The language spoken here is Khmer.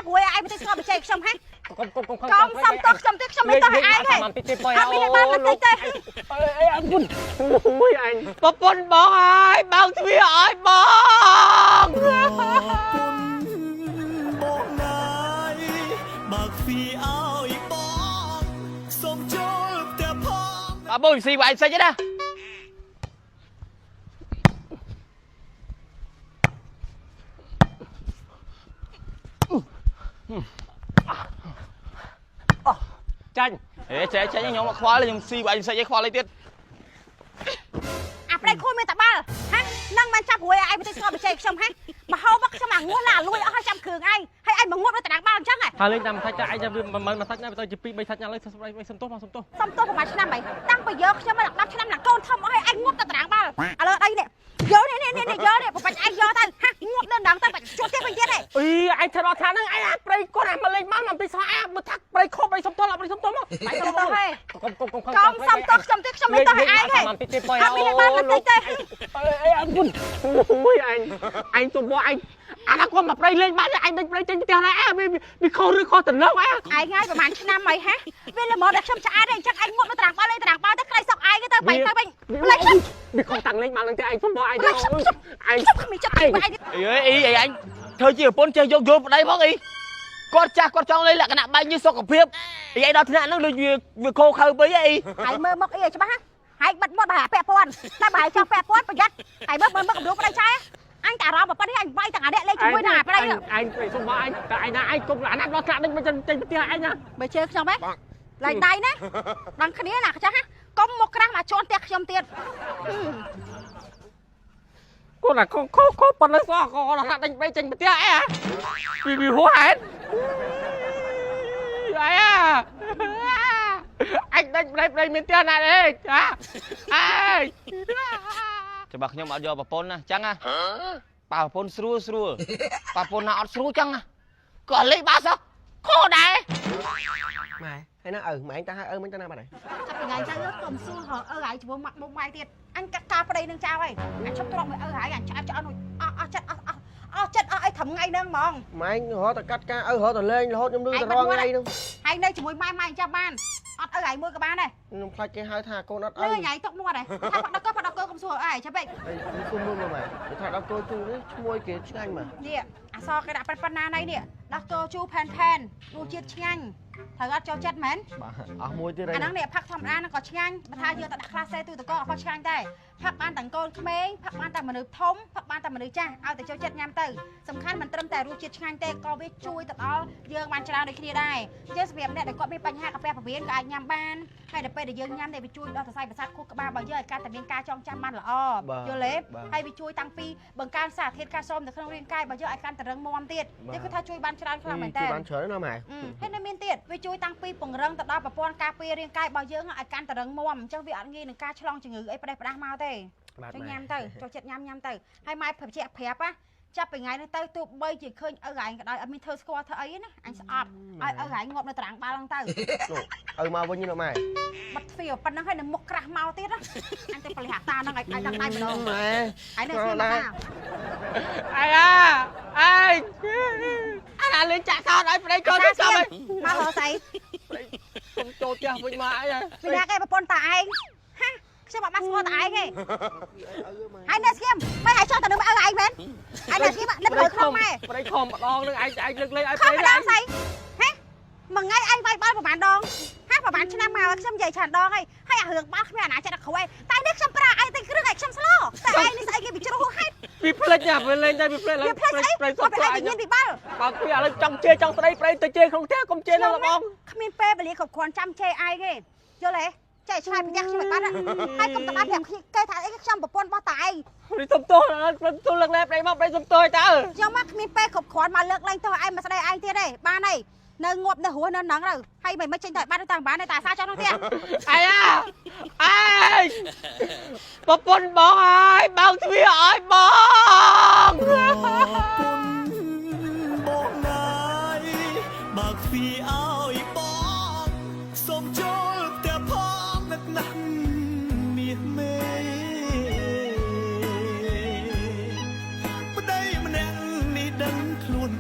หวยไอ้ไม่ได้ชอบไปเช็คชมฮะกอมซ้ำตัวชมติ๊กชมไม่ต้องให้ไอ้เลยทำไม่ได้บ้านมันเจ๊anh quân ôi anh bà quân bong ai bao thuyền ai bong bong ai bạc phi áo bong sông trôi theo phong bà bôi xì vậy sao chứ đó chanh sẽ với nhau mà khoa lên dùng xì vậy sao với khoa lấy tiết អាប្តីខួយមានតែបាល់ហានឹងមិនចាប់ហួយឯងមិនទៅស្គាល់បច្ចេកខ្ញុំហ៎មកហៅមកខ្ញុំអាងួនឡាលួយអស់ចាំគ្រឿងឯងហើយឯងមកងួតនៅតារាងបាល់អញ្ចឹងហ៎ហើយលេងតាមថាច់តែឯងចាំវាមិនមកថាច់ណាទៅជា2 3ថាច់ណាលើសុំទោសមកសុំទោសសុំទោសប្រហែលឆ្នាំហើយតាំងពីយកខ្ញុំមក10ឆ្នាំឡើងកូនធំអស់ហើយឯងងួតទៅតារាងបាល់ឥឡូវអីនេះយកនេះយកនេះប្របាច់ឯងយកទៅហាងួតនៅដងទៅបាច់ជួបទៀតវិញទៀតហ៎អីឯងថាដល់ថាហ្នឹងឯងអាប្តីគាត់អាមកលេងមកមិនទៅសោះឯងមើលថាប្តីខុសប្តីសុំទោសប្តីសុំទោសមកបាយសុំទោសហើយកុំសុំទោសខ្ញុំទៀតខ្ញុំមិនទៅឲ្យឯងទេមិនតិចទេហើយមានបានមិនតិចទេអីអពុនអូយអញទៅមកអញអាណាគាត់មកប្រៃលេងបានអញដេញប្រៃចេញផ្ទះណាវាខុសឬខុសទៅនោះឯងឯងហើយប្រហែលឆ្នាំហើយហាវាល្មមតែខ្ញុំឆ្អែតទេអញ្ចឹងឯងងត់នៅតារាងបាល់លេងតារាងបាល់ទៅក្រៃសក់ឯងទៅបែកទៅវិញលេងវាខុសតាំងលេងមកនឹងតែឯងសុំមកឯងទៅឯងខ្ញុំមិនចាប់ឯងអីអញធ្វើជាប្រពន្ធចេះយកយល់ប្តីផងអីគាត់ចាស់គាត់ចង់លេងលក្ខណៈបែកញើសសុខភាពអីឯងដល់ថ្នាក់ហ្នឹងដូចវាខោខើពេកអីហើយមើលមកអីឲ្យច្បាស់ណាហើយបិទមាត់បើពាក់ព័ន្ធតែបើឲ្យចង់ពាក់ព័ន្ធប្រយ័ត្នហើយមើលកំដួលប្តីចែអញតែអារម្មណ៍ប៉ុណ្នេះអញវាយទាំងអាអ្នកលេងជាមួយនឹងអាប្តីអញសុំមកអញតែឯណាអញគុំអាណាប់ដល់ថ្នាក់នេះមិនចេញផ្ទះអញណាបើជើខ្ញុំហ៎ឡើងដៃណាដល់គ្នាណាចាស់ណាកុំមកក្រាស់មកជន់ផ្ទះខ្ញុំទៀតគាត់ណាខុសប៉ុណ្ណឹងសោះគាត់ថាដេញបីចេញផ្ទះអីពីហួសហេតុអីអញដេញប្រៃមានផ្ទះណាទេចាអើយច្បាស់ខ្ញុំអត់យកប្រពន្ធណាចឹងណាប៉ាប្រពន្ធស្រួលប៉ាប្រពន្ធណាអត់ស្រួលចឹងណាក៏លេងបាសខុសដែរម៉ែហើយណាម៉ែអញតាឲ្យមិញទៅណាបាត់ហើយចាប់ពីថ្ងៃចឹងកុំសួរហៅឲ្យជាមួយម៉ាក់មុំម៉ៃទៀតអញកាត់ការប្តីនឹងចៅហើយអញឈប់ទ្រាំឲ្យហើយអញឆ្អើអស់ចិត្តអស់អីត្រឹមថ្ងៃហ្នឹងហ្មងម៉ែរហូតតែកាត់ការរហូតតែលេងរហូតខ្ញុំលឺតែរងថ្ងៃហ្នឹងហើយនៅជាមួយម៉ែចាំបានអត់ឲ្យមួយក៏បានដែរខ្ញុំខ្លាចគេហៅថាកូនអត់ឲ្យថ្ងៃទុកមាត់ហើយថាផាត់ដល់កុំសួរអីចាំពេកគុំមើលម៉ែគេថាដល់កូនជូរនេះឈ្មោះគេឆ្ងាញ់ម៉ែនេះអសគេដាក់ប៉ុណ្ណាណៃនេះដល់កូនជូរផែនរសជាតិឆ្ងាញ់ត្រូវអត់ចូលចិត្តមែនបាទអស់មួយទៀតអាហ្នឹងនេះផាក់ធម្មតាហ្នឹងក៏ឆ្ងាញ់បើថាយកទៅដាក់ក្លាសេទូទៅក៏អត់ឆ្ងាញ់ដែរផាក់បានទាំងកូនក្មេងផាក់បានតែមនុស្សធំផាក់បានតែមនុស្សចាស់ឲ្យតែចូលចិត្តញ៉ាំទៅសំខាន់មិនត្រឹមតែរសជាតិឆ្ងាញ់ទេក៏វាជួយទៅដល់យើងបានច្រើនដូចគ្នាដែរជាសម្រាប់អ្នកដែលគាត់មានបញ្ហាកាហ្វេពោះវៀនក៏អាចញ៉ាំបានហើយដល់ពេលដែលយើងញ៉ាំនេះវាជួយដល់សរសៃប្រសាទខួរក្បាលរបស់យើងឲ្យកាន់តែមានការចងចាំបានល្អយល់ទេហើយវាជួយតាំងពីបង្កើនសារធាតុកាល់ស្យូមនៅក្នុងរាងកាយរបស់យើងឲ្យកាន់តែរឹងមាំទៀតនេះគឺថាជួយបានច្រើនខ្លាំងមែនតើបានច្រើនណាស់ម៉ែហើយនៅមានទៀតវាជួយតាំងពីពង្រឹងទៅដល់ប្រព័ន្ធការពាររាងកាយរបស់យើងឲ្យកាន់តែរឹងមាំអញ្ចឹងវាអត់ងាយនឹងការឆ្លងជំងឺអីផ្ដេសផ្ដាស់មកទេចុះញ៉ាំទៅចូលចិត្តញ៉ាំទៅហើយម៉ែប្រាប់ណាចាប់ពីថ្ងៃនេះទៅទោះបីជាឃើញឪរ៉ែក៏ដោយអត់មានធ្វើស្គាល់ធ្វើអីណាអញស្អប់ឲ្យឪរ៉ែងាប់នៅតារាងបាល់ហ្នឹងទៅឪមកវិញណាម៉ែបាត់ទ្វារប៉ុណ្ណឹងហើយនៅមុខក្រាស់មកទៀតណាអញទៅពលិហាតាហ្នឹងឲ្យដឹងដៃម្ដងម៉ែហើយនៅស្មានថាអាអាលេងចាក់សោតឲ្យប្តីកូនទៅចាំហើយមករកស្អីកុំចូលផ្ទះវិញមកអីពីណាគេប្រពន្ធតាឯងហាខ្ញុំអត់បានស្គាល់តាឯងទេហើយនៅស្គៀមមិនឲ្យចោះទៅនឹងឪឯងមែនហើយនៅស្គៀមលឹកលើក្នុងម៉ែប្តីខំម្ដងនឹងឯងលើកលែងឲ្យប្តីឯងស្អីហេមួយថ្ងៃឯងវាយបាល់ប្រហែលដងហាប្រហែលឆ្នាំមកខ្ញុំនិយាយច្រើនដងហើយអារឿងបាល់គ្មានអាណាចិត្តដល់គ្រូឯងតែនេះខ្ញុំប្រាឯងតែគ្រឿងឯងខ្ញុំស្លោតែឯងនេះស្អីគេវាជ្រុះហេតុពីផ្លេចណាពេលលេងតែពីផ្លេចឡើងប្តីសុទ្ធតែញៀនពីបាល់បើពីឥឡូវចង់ជេរចង់ស្ដីប្តីទៅជេរក្នុងផ្ទះកុំជេរនៅលបងគ្មានពេលវេលាគ្រប់គ្រាន់ចាំជេរឯងទេយល់ទេចេះឆ្ងាយប្រញាប់ខ្ញុំមិនបានហើយកុំតបានប្រាប់គេថាអីខ្ញុំប្រពន្ធរបស់តាឯងនេះសុំទោសលើកលែងប្តីមកប្តីសុំទោសតើខ្ញុំមកគ្មានពេលគ្រប់គ្រាន់មកលើកលែងទោសឯងមកស្ដីឯងទៀតទេបានទេនៅងាប់នៅរស់នៅហ្នឹងទៅហើយមិនចេញទៅបានទៅបានតែអាសាចង់នោះទៀតអើយប្រពន្ធបងអើយបើកទ្វារឲ្យបងបងណាយបើកទ្វារឲ្យបងសូមចូលផ្ទះផងនឹកណាស់មាសមេប្តីម្នាក់នេះដឹងខ្លួន